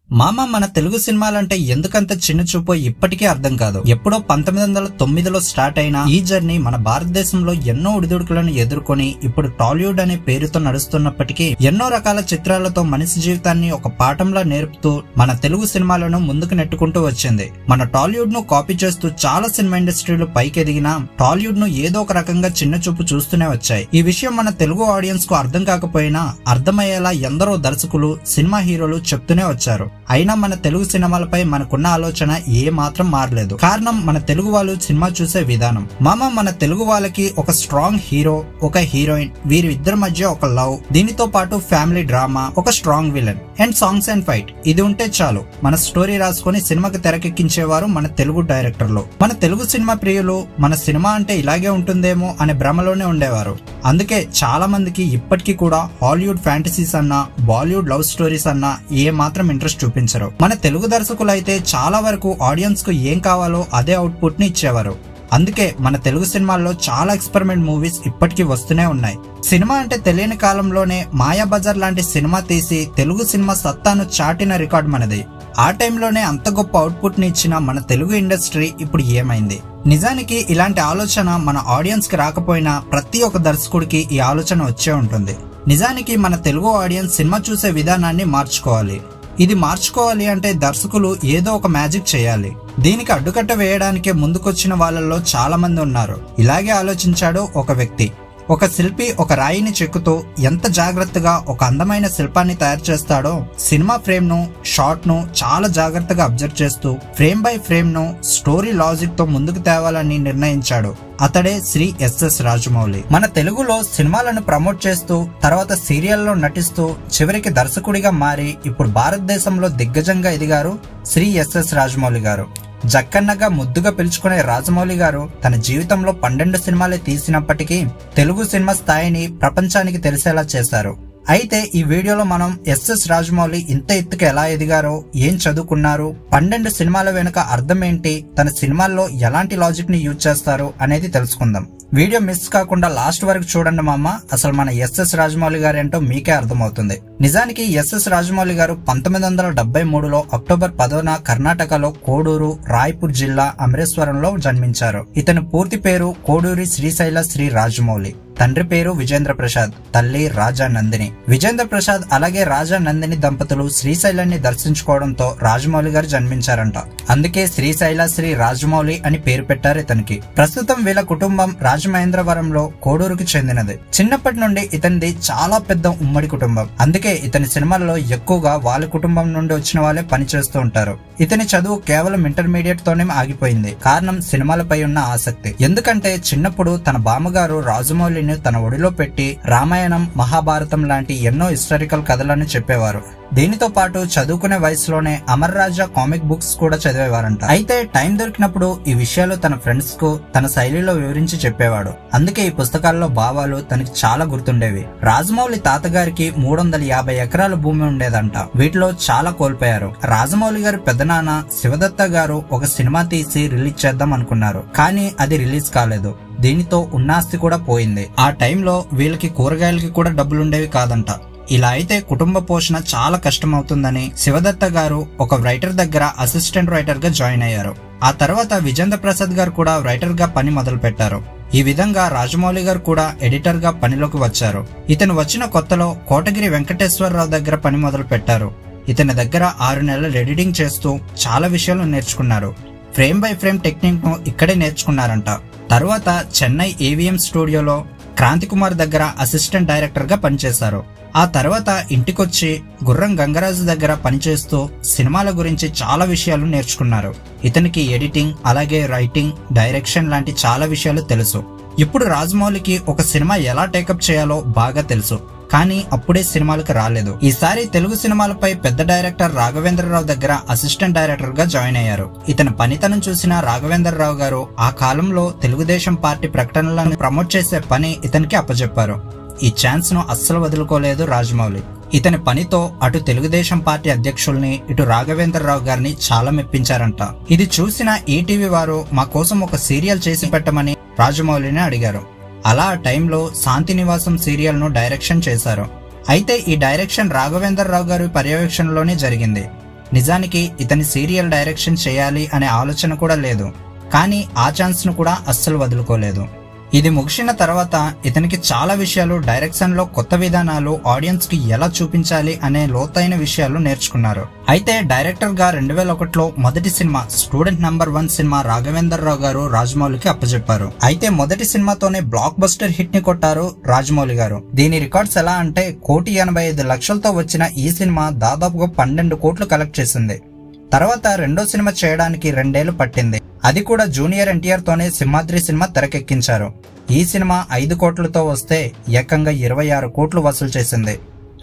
మామ మన తెలుగు సినిమాలంటే ఎందుకంత చిన్న చూపో ఇప్పటికీ అర్థం కాదు. ఎప్పుడో 1909లో స్టార్ట్ అయిన ఈ జర్నీ మన భారతదేశంలో ఎన్నో ఒడిదుడుకులను ఎదుర్కొని ఇప్పుడు టాలీవుడ్ అనే పేరుతో నడుస్తున్నప్పటికీ ఎన్నో రకాల చిత్రాలతో మనిషి జీవితాన్ని ఒక పాఠంలా నేర్పుతూ మన తెలుగు సినిమాలను ముందుకు నెట్టుకుంటూ వచ్చింది. మన టాలీవుడ్ ను కాపీ చేస్తూ చాలా సినిమా ఇండస్ట్రీలు పైకెదిగినా టాలీవుడ్ ను ఏదో ఒక రకంగా చిన్న చూపు చూస్తూనే వచ్చాయి. ఈ విషయం మన తెలుగు ఆడియన్స్ కు అర్థం కాకపోయినా అర్థమయ్యేలా ఎందరో దర్శకులు, సినిమా హీరోలు చెప్తూనే వచ్చారు. అయినా మన తెలుగు సినిమాలపై మనకున్న ఆలోచన ఏ మాత్రం మారలేదు. కారణం మన తెలుగు వాళ్ళు సినిమా చూసే విధానం. మామ మన తెలుగు వాళ్ళకి ఒక స్ట్రాంగ్ హీరో, ఒక హీరోయిన్, వీరి ఇద్దరి మధ్య ఒక లవ్, దీనితో పాటు ఫ్యామిలీ డ్రామా, ఒక strong villain and songs and fight, ఇది ఉంటే చాలు మన స్టోరీ రాసుకొని సినిమాకి తెరకెక్కించేవారు మన తెలుగు డైరెక్టర్లు. మన తెలుగు సినిమా ప్రియులు మన సినిమా అంటే ఇలాగే ఉంటుందేమో అనే భ్రమలోనే ఉండేవారు. అందుకే చాలా మందికి ఇప్పటికీ కూడా హాలీవుడ్ ఫ్యాంటసీస్ అన్నా, బాలీవుడ్ లవ్ స్టోరీస్ అన్నా ఏ మాత్రం ఇంట్రెస్ట్ చూపించరు. మన తెలుగు దర్శకులు అయితే చాలా వరకు ఆడియన్స్ కు ఏం కావాలో అదే అవుట్పుట్ ని ఇచ్చేవారు. అందుకే మన తెలుగు సినిమాల్లో చాలా ఎక్స్పెరిమెంట్ మూవీస్ ఇప్పటికీ వస్తూనే ఉన్నాయి. సినిమా అంటే తెలియని కాలంలోనే మాయాబజార్ లాంటి సినిమా తీసి తెలుగు సినిమా సత్తాను చాటిన రికార్డ్ మనది. ఆ టైంలోనే అంత గొప్ప అవుట్పుట్ ని ఇచ్చిన మన తెలుగు ఇండస్ట్రీ ఇప్పుడు ఏమైంది? నిజానికి ఇలాంటి ఆలోచన మన ఆడియన్స్ కి రాకపోయినా ప్రతి ఒక్క దర్శకుడికి ఈ ఆలోచన వచ్చే ఉంటుంది. నిజానికి మన తెలుగు ఆడియన్స్ సినిమా చూసే విధానాన్ని మార్చుకోవాలి. ఇది మార్చుకోవాలి అంటే దర్శకులు ఏదో ఒక మ్యాజిక్ చేయాలి. దీనికి అడ్డుకట్ట వేయడానికే ముందుకొచ్చిన వాళ్ళల్లో చాలా మంది ఉన్నారు. ఇలాగే ఆలోచించాడు ఒక వ్యక్తి. ఒక శిల్పి ఒక రాయిని చెక్కుతూ ఎంత జాగ్రత్తగా ఒక అందమైన శిల్పాన్ని తయారు చేస్తాడో, సినిమా ఫ్రేమ్ ను, షాట్ ను చాలా జాగ్రత్తగా అబ్జర్వ్ చేస్తూ ఫ్రేమ్ బై ఫ్రేమ్ ను స్టోరీ లాజిక్ తో ముందుకు తేవాలని నిర్ణయించాడు. అతడే శ్రీ ఎస్ఎస్ రాజమౌళి. మన తెలుగులో సినిమాలను ప్రమోట్ చేస్తూ, తర్వాత సీరియల్లో నటిస్తూ, చివరికి దర్శకుడిగా మారి ఇప్పుడు భారతదేశంలో దిగ్గజంగా ఎదిగారు శ్రీ ఎస్ఎస్ రాజమౌళి గారు. జక్కన్నగా ముద్దుగా పిలుచుకునే రాజమౌళి గారు తన జీవితంలో 12 సినిమాలే తీసినప్పటికీ తెలుగు సినిమా స్థాయిని ప్రపంచానికి తెలిసేలా చేశారు. అయితే ఈ వీడియోలో మనం ఎస్ఎస్ రాజమౌళి ఇంత ఎత్తుకు ఎలా ఎదిగారో, ఏం చదువుకున్నారు, 12 సినిమాల వెనుక అర్థం ఏంటి, తన సినిమాల్లో ఎలాంటి లాజిక్ ని యూజ్ చేస్తారు అనేది తెలుసుకుందాం. వీడియో మిస్ కాకుండా లాస్ట్ వరకు చూడండి మామ. అసలు మన ఎస్ఎస్ రాజమౌళి గారు ఏంటో మీకే అర్థమవుతుంది. నిజానికి ఎస్ఎస్ రాజమౌళి గారు 1973లో అక్టోబర్ 10న కర్ణాటకలో కోడూరు, రాయ్పూర్ జిల్లా అమరేశ్వరంలో జన్మించారు. ఇతని పూర్తి పేరు కోడూరి శ్రీశైల శ్రీ రాజమౌళి. తండ్రి పేరు విజేంద్ర ప్రసాద్, తల్లి రాజా నందిని. విజేంద్ర ప్రసాద్ అలాగే రాజా నందిని దంపతులు శ్రీశైలాన్ని దర్శించుకోవడంతో రాజమౌళి గారు జన్మించారంట. అందుకే శ్రీశైల శ్రీ రాజమౌళి అని పేరు పెట్టారు ఇతనికి. ప్రస్తుతం వీళ్ళ కుటుంబం రాజమహేంద్రవరంలో కోడూరుకి చెందినది. చిన్నప్పటి నుండి ఇతనిది చాలా పెద్ద ఉమ్మడి కుటుంబం. అందుకే ఇతని సినిమాల్లో ఎక్కువగా వాళ్ళ కుటుంబం నుండి వచ్చిన వాళ్ళే పనిచేస్తూ ఉంటారు. ఇతని చదువు కేవలం ఇంటర్మీడియట్ తోనే ఆగిపోయింది. కారణం సినిమాలపై ఉన్న ఆసక్తి. ఎందుకంటే చిన్నప్పుడు తన బామ్మగారు రాజమౌళి తన ఒడిలో పెట్టి రామాయణం, మహాభారతం లాంటి ఎన్నో హిస్టారికల్ కథలను చెప్పేవారు. దీనితో పాటు చదువుకునే వయసులోనే అమర్ రాజా కామిక్ బుక్స్ కూడా చదివేవారంట. అయితే టైం దొరికినప్పుడు ఈ విషయాలు తన ఫ్రెండ్స్ కు తన శైలిలో వివరించి చెప్పేవాడు. అందుకే ఈ పుస్తకాల్లో భావాలు తనకి చాలా గుర్తుండేవి. రాజమౌళి తాతగారికి 350 ఎకరాల భూమి ఉండేదంట. వీటిలో చాలా కోల్పోయారు. రాజమౌళి గారి పెద్దనాన్న శివదత్త గారు ఒక సినిమా తీసి రిలీజ్ చేద్దాం అనుకున్నారు. కానీ అది రిలీజ్ కాలేదు. దీనితో ఉన్నాస్తి కూడా పోయింది. ఆ టైంలో వీళ్ళకి కూరగాయలకి కూడా డబ్బులుండేవి కాదంట. ఇలా అయితే కుటుంబ పోషణ చాలా కష్టమవుతుందని శివదత్త గారు ఒక రైటర్ దగ్గర అసిస్టెంట్ రైటర్ గా జాయిన్ అయ్యారు. ఆ తర్వాత విజేంద్ర ప్రసాద్ గారు కూడా రైటర్ గా పని మొదలు పెట్టారు. ఈ విధంగా రాజమౌళి గారు కూడా ఎడిటర్ గా పనిలోకి వచ్చారు. ఇతను వచ్చిన కొత్తలో కోటగిరి వెంకటేశ్వరరావు దగ్గర పని మొదలు పెట్టారు. ఇతని దగ్గర 6 నెలలు ఎడిటింగ్ చేస్తూ చాలా విషయాలు నేర్చుకున్నారు. ఫ్రేమ్ బై ఫ్రేమ్ టెక్నిక్ ను ఇక్కడే నేర్చుకున్నారంట. తర్వాత చెన్నై ఏవిఎం స్టూడియోలో క్రాంతి కుమార్ దగ్గర అసిస్టెంట్ డైరెక్టర్ గా పనిచేశారు. ఆ తర్వాత ఇంటికొచ్చి గుర్రం గంగరాజు దగ్గర పనిచేస్తూ సినిమాల గురించి చాలా విషయాలు నేర్చుకున్నారు. ఇతనికి ఎడిటింగ్, అలాగే రైటింగ్, డైరెక్షన్ లాంటి చాలా విషయాలు తెలుసు. ఇప్పుడు రాజమౌళికి ఒక సినిమా ఎలా టేకప్ చేయాలో బాగా తెలుసు. కానీ అప్పుడే సినిమాలకు రాలేదు. ఈసారి తెలుగు సినిమాలపై పెద్ద డైరెక్టర్ రాఘవేంద్రరావు దగ్గర అసిస్టెంట్ డైరెక్టర్ గా జాయిన్ అయ్యారు. ఇతని పనితనం చూసిన రాఘవేంద్రరావు గారు ఆ కాలంలో తెలుగుదేశం పార్టీ ప్రకటనలను ప్రమోట్ చేసే పని ఇతనికి అప్పచెప్పారు. ఈ ఛాన్స్ ను అస్సలు వదులుకోలేదు రాజమౌళి. ఇతని పనితో అటు తెలుగుదేశం పార్టీ అధ్యక్షుల్ని, ఇటు రాఘవేంద్రరావు గారిని చాలా మెప్పించారంట. ఇది చూసిన ఈటీవీ వారు మా కోసం ఒక సీరియల్ చేసి పెట్టమని రాజమౌళిని అడిగారు. అలా ఆ టైంలో శాంతి నివాసం సీరియల్ ను డైరెక్షన్ చేశారు. అయితే ఈ డైరెక్షన్ రాఘవేంద్రరావు గారి పర్యవేక్షణలోనే జరిగింది. నిజానికి ఇతని సీరియల్ డైరెక్షన్ చేయాలి అనే ఆలోచన కూడా లేదు, కానీ ఆ ఛాన్స్ ను కూడా అస్సలు వదులుకోలేదు. ఇది ముగిసిన తర్వాత ఇతనికి చాలా విషయాలు, డైరెక్షన్ లో కొత్త విధానాలు, ఆడియన్స్ కి ఎలా చూపించాలి అనే లోతైన విషయాలు నేర్చుకున్నారు. అయితే డైరెక్టర్ గా 2001లో మొదటి cinema student number 1 cinema Raghavendra Rao గారు రాజమౌళికి అప్పచెప్పారు. అయితే మొదటి సినిమాతోనే బ్లాక్ బస్టర్ హిట్ ని కొట్టారు రాజమౌళి గారు. దీని రికార్డ్స్ ఎలా అంటే 1,85,00,000తో వచ్చిన ఈ సినిమా దాదాపుగా 12 కోట్లు కలెక్ట్ చేసింది. తర్వాత రెండో సినిమా చేయడానికి 2 ఏళ్లు పట్టింది. అది కూడా జూనియర్ ఎన్టీఆర్ తోనే సింహాద్రి సినిమా తెరకెక్కించారు. ఈ సినిమా 5 కోట్లతో వస్తే ఏకంగా 26 కోట్లు వసూలు చేసింది.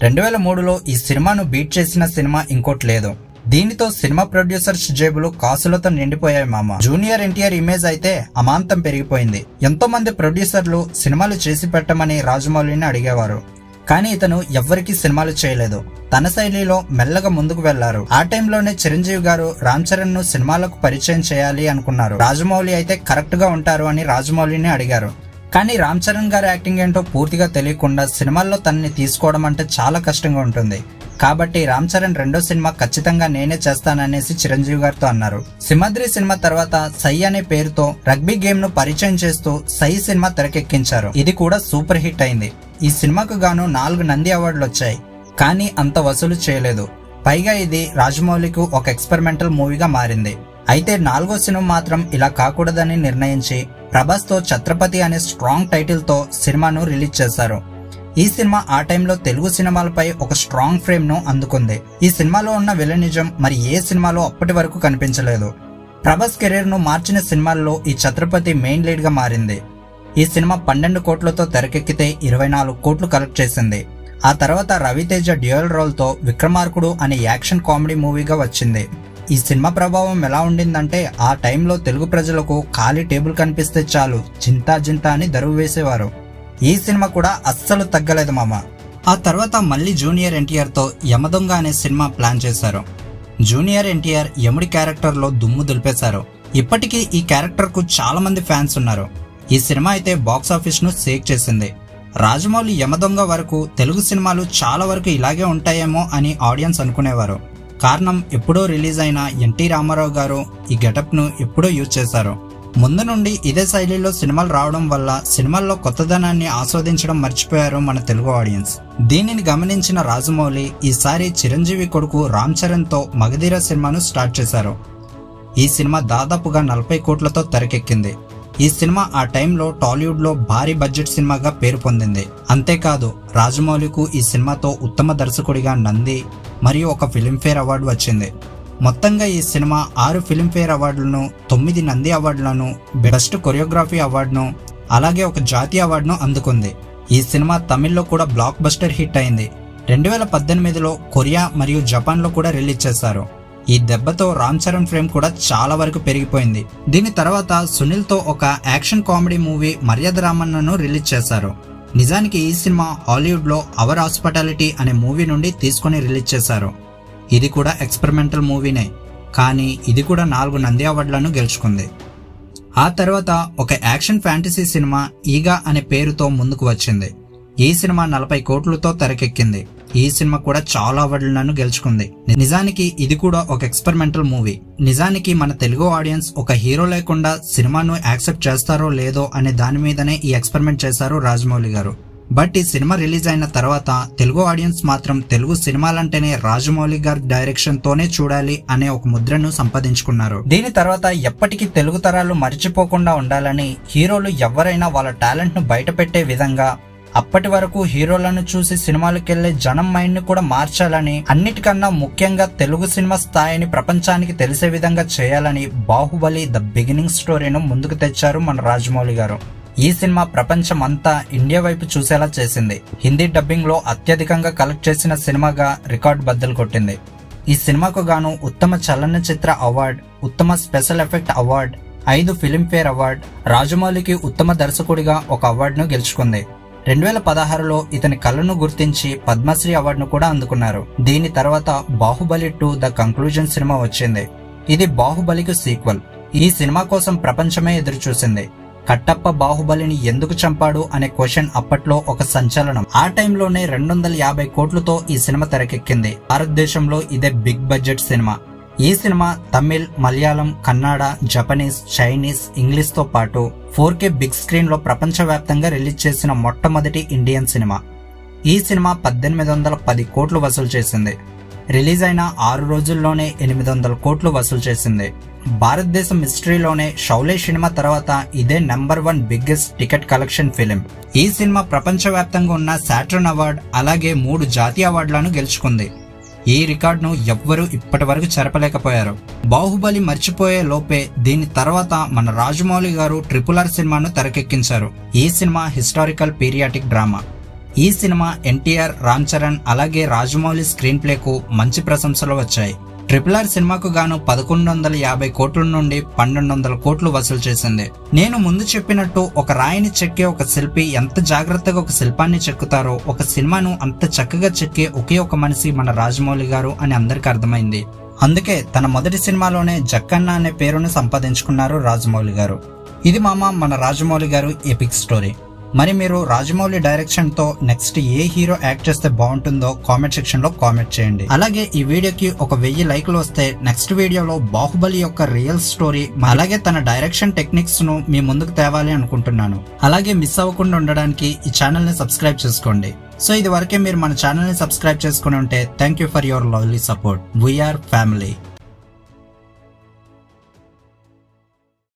2003లో ఈ సినిమాను బీట్ చేసిన సినిమా ఇంకోటి లేదు. దీనితో సినిమా ప్రొడ్యూసర్స్ జేబులు కాసులతో నిండిపోయాయి మామ. జూనియర్ ఎన్టీఆర్ ఇమేజ్ అయితే అమాంతం పెరిగిపోయింది. ఎంతో మంది ప్రొడ్యూసర్లు సినిమాలు చేసి పెట్టమని రాజమౌళిని అడిగేవారు, కానీ ఇతను ఎవ్వరికీ సినిమాలు చేయలేదు. తన శైలిలో మెల్లగా ముందుకు వెళ్లారు. ఆ టైంలోనే చిరంజీవి గారు రామ్ చరణ్ ను సినిమాలకు పరిచయం చేయాలి అనుకున్నారు. రాజమౌళి అయితే కరెక్ట్ గా ఉంటారు అని రాజమౌళిని అడిగారు. కానీ రామ్ చరణ్ గారి యాక్టింగ్ ఏంటో పూర్తిగా తెలియకుండా సినిమాల్లో తనని తీసుకోవడం అంటే చాలా కష్టంగా ఉంటుంది. కాబట్టి రామ్ చరణ్ రెండో సినిమా ఖచ్చితంగా నేనే చేస్తాననేసి చిరంజీవి గారితో అన్నారు. సింహాద్రి సినిమా తర్వాత సై అనే పేరుతో రగ్బీ గేమ్ ను పరిచయం చేస్తూ సై సినిమా తెరకెక్కించారు. ఇది కూడా సూపర్ హిట్ అయింది. ఈ సినిమాకు గాను 4 నంది అవార్డులు వచ్చాయి, కానీ అంత వసూలు చేయలేదు. పైగా ఇది రాజమౌళికి ఒక ఎక్స్పెరిమెంటల్ మూవీగా మారింది. అయితే 4వ సినిమా మాత్రం ఇలా కాకూడదని నిర్ణయించి ప్రభాస్ తో ఛత్రపతి అనే స్ట్రాంగ్ టైటిల్ తో సినిమాను రిలీజ్ చేశారు. ఈ సినిమా ఆ టైంలో తెలుగు సినిమాలపై ఒక స్ట్రాంగ్ ఫ్రేమ్ ను అందుకుంది. ఈ సినిమాలో ఉన్న విలనిజం మరి ఏ సినిమాలో అప్పటి వరకు కనిపించలేదు. ప్రభాస్ కెరీర్ ను మార్చిన సినిమాల్లో ఈ ఛత్రపతి మెయిన్ లీడ్ గా మారింది. ఈ సినిమా 12 కోట్లతో తెరకెక్కితే 24 కోట్లు కలెక్ట్ చేసింది. ఆ తర్వాత రవితేజ డ్యూయల్ రోల్ తో విక్రమార్కుడు అనే యాక్షన్ కామెడీ మూవీగా వచ్చింది. ఈ సినిమా ప్రభావం ఎలా ఉండిందంటే ఆ టైంలో తెలుగు ప్రజలకు ఖాళీ టేబుల్ కనిపిస్తే చాలు చింతా జింతా అని దరువు వేసేవారు. ఈ సినిమా కూడా అస్సలు తగ్గలేదు మామ. ఆ తర్వాత మళ్ళీ జూనియర్ ఎన్టీఆర్ తో యమదొంగ అనే సినిమా ప్లాన్ చేశారు. జూనియర్ ఎన్టీఆర్ యముడి క్యారెక్టర్ లో దుమ్ము దులిపేశారు. ఇప్పటికీ ఈ క్యారెక్టర్ కు చాలా మంది ఫ్యాన్స్ ఉన్నారు. ఈ సినిమా అయితే బాక్స్ ఆఫీస్ ను షేక్ చేసింది. రాజమౌళి యమదొంగ వరకు తెలుగు సినిమాలు చాలా వరకు ఇలాగే ఉంటాయేమో అని ఆడియన్స్ అనుకునేవారు. కారణం ఎప్పుడో రిలీజ్ అయిన ఎన్టీ రామారావు గారు ఈ గెటప్ ను ఎప్పుడో యూజ్ చేశారు. ముందు నుండి ఇదే శైలిలో సినిమాలు రావడం వల్ల సినిమాల్లో కొత్తదనాన్ని ఆస్వాదించడం మర్చిపోయారు మన తెలుగు ఆడియన్స్. దీనిని గమనించిన రాజమౌళి ఈసారి చిరంజీవి కొడుకు రామ్ చరణ్ తో మగధీర సినిమాను స్టార్ట్ చేశారు. ఈ సినిమా దాదాపుగా 40 కోట్లతో తెరకెక్కింది. ఈ సినిమా ఆ టైంలో టాలీవుడ్ లో భారీ బడ్జెట్ సినిమాగా పేరు పొందింది. అంతేకాదు రాజమౌళికు ఈ సినిమాతో ఉత్తమ దర్శకుడిగా నంది మరియు ఒక ఫిల్మ్ఫేర్ అవార్డు వచ్చింది. మొత్తంగా ఈ సినిమా 6 ఫిల్మ్ఫేర్ అవార్డులను, 9 నంది అవార్డులను, బెస్ట్ కొరియోగ్రఫీ అవార్డును, అలాగే ఒక జాతీయ అవార్డును అందుకుంది. ఈ సినిమా తమిళ్లో కూడా బ్లాక్ బస్టర్ హిట్ అయింది. 2018లో కొరియా మరియు జపాన్ లో కూడా రిలీజ్ చేశారు. ఈ దెబ్బతో రామ్ చరణ్ ఫ్రేమ్ కూడా చాలా వరకు పెరిగిపోయింది. దీని తర్వాత సునీల్ తో ఒక యాక్షన్ కామెడీ మూవీ మర్యాద రామన్నను రిలీజ్ చేశారు. నిజానికి ఈ సినిమా హాలీవుడ్ లో అవర్ హాస్పిటాలిటీ అనే మూవీ నుండి తీసుకుని రిలీజ్ చేశారు. ఇది కూడా ఎక్స్పెరిమెంటల్ మూవీనే, కానీ ఇది కూడా 4 నంది అవార్డులను గెలుచుకుంది. ఆ తర్వాత ఒక యాక్షన్ ఫ్యాంటసీ సినిమా ఈగా అనే పేరుతో ముందుకు వచ్చింది. ఈ సినిమా 40 కోట్లతో తెరకెక్కింది. ఈ సినిమా కూడా చాలా అవార్డులను గెలుచుకుంది. నిజానికి ఇది కూడా ఒక ఎక్స్పెరిమెంటల్ మూవీ. నిజానికి మన తెలుగు ఆడియన్స్ ఒక హీరో లేకుండా సినిమాను యాక్సెప్ట్ చేస్తారో లేదో అనే దాని మీదనే ఈ ఎక్స్పెరిమెంట్ చేశారు రాజమౌళి గారు. బట్ ఈ సినిమా రిలీజ్ అయిన తర్వాత తెలుగు ఆడియన్స్ మాత్రం తెలుగు సినిమాలంటేనే రాజమౌళి గారి డైరెక్షన్ తోనే చూడాలి అనే ఒక ముద్రను సంపాదించుకున్నారు. దీని తర్వాత ఎప్పటికీ తెలుగు తరాలు మర్చిపోకుండా ఉండాలని హీరోలు ఎవరైనా వాళ్ళ టాలెంట్ ను బయట పెట్టే విధంగా, అప్పటి వరకు హీరోలను చూసి సినిమాలకెళ్లే జనం మైండ్ ని కూడా మార్చాలని, అన్నిటికన్నా ముఖ్యంగా తెలుగు సినిమా స్థాయిని ప్రపంచానికి తెలిసే విధంగా చేయాలని బాహుబలి ద బిగినింగ్ స్టోరీను ముందుకు తెచ్చారు మన రాజమౌళి గారు. ఈ సినిమా ప్రపంచం అంతా ఇండియా వైపు చూసేలా చేసింది. హిందీ డబ్బింగ్ లో అత్యధికంగా కలెక్ట్ చేసిన సినిమాగా రికార్డు బద్దలు కొట్టింది. ఈ సినిమాకు గాను ఉత్తమ చలనచిత్ర అవార్డ్, ఉత్తమ special effect award, 5 Filmfare award, రాజమౌళికి ఉత్తమ దర్శకుడిగా ఒక అవార్డును గెలుచుకుంది. 2016లో ఇతని కళను గుర్తించి పద్మశ్రీ అవార్డును కూడా అందుకున్నారు. దీని తర్వాత బాహుబలి 2 ద కంక్లూజన్ సినిమా వచ్చింది. ఇది బాహుబలికి సీక్వెల్. ఈ సినిమా కోసం ప్రపంచమే ఎదురు చూసింది. కట్టప్ప బాహుబలిని ఎందుకు చంపాడు అనే క్వశ్చన్ అప్పట్లో ఒక సంచలనం. ఆ టైంలోనే 250 కోట్లతో ఈ సినిమా తెరకెక్కింది. భారతదేశంలో ఇదే బిగ్ బడ్జెట్ సినిమా. ఈ cinema Tamil, Malayalam, Kannada, Japanese, Chinese, English తో పాటు 4K బిగ్ స్క్రీన్ లో ప్రపంచవ్యాప్తంగా రిలీజ్ చేసిన మొట్టమొదటి ఇండియన్ సినిమా. ఈ సినిమా 1810 కోట్లు వసూలు చేసింది. రిలీజ్ అయిన 6 రోజుల్లోనే 800 కోట్లు వసూలు చేసింది. భారతదేశం హిస్టరీలోనే షౌలే సినిమా తర్వాత ఇదే number 1 biggest ticket collection film. ఈ సినిమా ప్రపంచవ్యాప్తంగా ఉన్న సాటర్న్ అవార్డ్ అలాగే 3 జాతీయ అవార్డులను గెలుచుకుంది. ఈ రికార్డును ఎవ్వరూ ఇప్పటి వరకు చెరపలేకపోయారు. బాహుబలి మర్చిపోయే లోపే దీని తర్వాత మన రాజమౌళి గారు RRR సినిమాను తెరకెక్కించారు. ఈ సినిమా హిస్టారికల్ పీరియాటిక్ డ్రామా. ఈ సినిమా ఎన్టీఆర్, రామ్ చరణ్ అలాగే రాజమౌళి స్క్రీన్ ప్లేకు మంచి ప్రశంసలు వచ్చాయి. RRR సినిమాకు గాను 1150 కోట్ల నుండి 1200 కోట్లు వసూలు చేసింది. నేను ముందు చెప్పినట్టు ఒక రాయిని చెక్కే ఒక శిల్పి ఎంత జాగ్రత్తగా ఒక శిల్పాన్ని చెక్కుతారో ఒక సినిమాను అంత చక్కగా చెక్కే ఒకే ఒక మనిషి మన రాజమౌళి గారు అని అందరికీ అర్థమైంది. అందుకే తన మొదటి సినిమాలోనే జక్కన్న అనే పేరును సంపాదించుకున్నారు రాజమౌళి గారు. ఇది మన రాజమౌళి గారు ఎపిక్ స్టోరీ. మరి మీరు రాజమౌళి డైరెక్షన్ తో నెక్స్ట్ ఏ హీరో యాక్ట్ చేస్తే బాగుంటుందో కామెంట్ సెక్షన్ లో కామెంట్ చేయండి. అలాగే ఈ వీడియోకి ఒక 1000 లైక్లు వస్తే నెక్స్ట్ వీడియోలో బాహుబలి యొక్క రియల్ స్టోరీ అలాగే తన డైరెక్షన్ టెక్నిక్స్ ను మీ ముందుకు తేవాలి అనుకుంటున్నాను. అలాగే మిస్ అవ్వకుండా ఉండడానికి ఈ ఛానల్ ని సబ్స్క్రైబ్ చేసుకోండి. సో ఇది వరకే మీరు మన ఛానల్ ని సబ్స్క్రైబ్ చేసుకుని ఉంటే thank you for your lovely support. We are family.